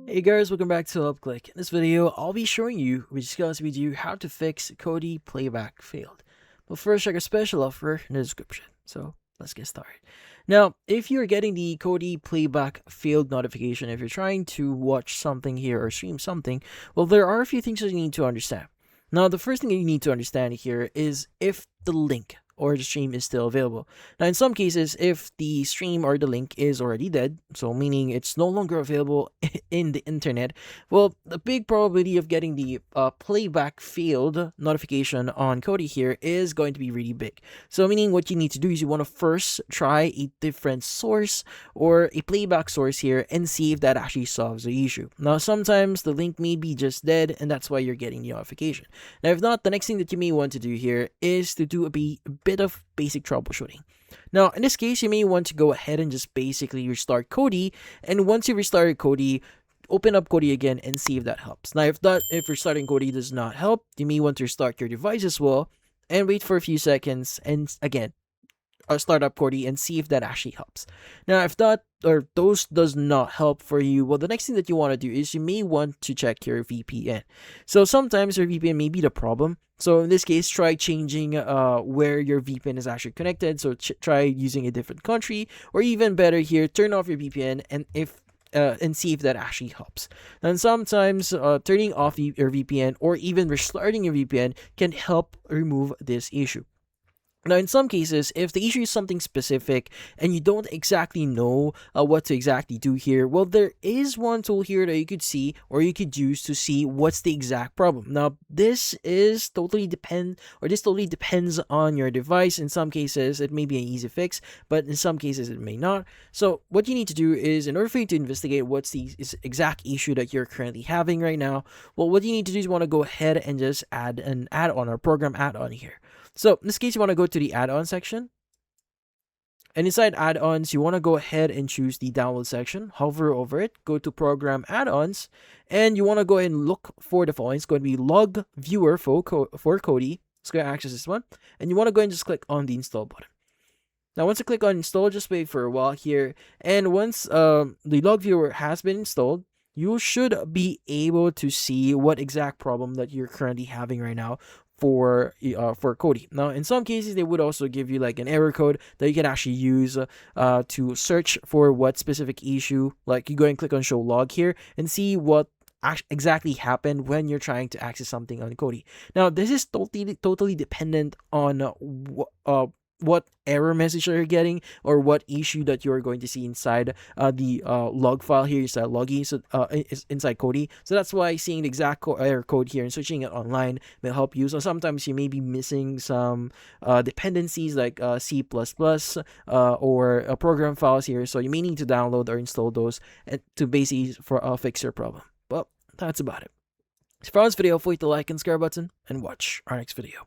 Hey guys, welcome back to UpClick. In this video, I'll be showing you, we discuss with you how to fix Kodi Playback failed. But first, check a special offer in the description. So let's get started. Now, if you're getting the Kodi Playback failed notification, if you're trying to watch something here or stream something, well, there are a few things that you need to understand. Now, the first thing you need to understand here is if the link or the stream is still available. Now, in some cases, if the stream or the link is already dead, so meaning it's no longer available in the internet, well, the big probability of getting the playback failed notification on Kodi here is going to be really big. So, meaning what you need to do is you want to first try a different source or a playback source here and see if that actually solves the issue. Now, sometimes the link may be just dead and that's why you're getting the notification. Now, if not, the next thing that you may want to do here is to do a bit of basic troubleshooting. Now, in this case, you may want to go ahead and just basically restart Kodi, and once you restarted Kodi, open up Kodi again and see if that helps. Now, if restarting Kodi does not help, you may want to restart your device as well and wait for a few seconds and again start up Kodi and see if that actually helps. Now, if that or those does not help for you, well, the next thing that you want to do is you may want to check your VPN. So sometimes your VPN may be the problem. So in this case, try changing where your VPN is actually connected. So try using a different country, or even better here, turn off your VPN and see if that actually helps. And sometimes turning off your VPN or even restarting your VPN can help remove this issue. Now, in some cases, if the issue is something specific and you don't exactly know what to exactly do here, well, there is one tool here that you could see or you could use to see what's the exact problem. Now, this totally depends on your device. In some cases, it may be an easy fix, but in some cases, it may not. So, what you need to do is, in order for you to investigate what's the exact issue that you're currently having right now, well, what you need to do is you want to go ahead and just add an add-on or program add-on here. So in this case, you want to go to the add-on section. And inside add-ons, you want to go ahead and choose the download section. Hover over it, go to program add-ons, and you want to go ahead and look for the following. It's going to be log viewer for Kodi. Let's go access this one. And you want to go ahead and just click on the install button. Now, once you click on install, just wait for a while here. And once the log viewer has been installed, you should be able to see what exact problem that you're currently having right now for Kodi. Now, in some cases, they would also give you like an error code that you can actually use to search for what specific issue. Like you go and click on show log here and see what exactly happened when you're trying to access something on Kodi. Now, this is totally dependent on what error message you're getting or what issue that you're going to see inside the log file here, inside loggy, so inside Kodi. So that's why seeing the exact error code here and searching it online may help you. So sometimes you may be missing some dependencies like C++ or program files here. So you may need to download or install those to basically fix your problem. Well, that's about it. If you found this video, feel free to like and subscribe button and watch our next video.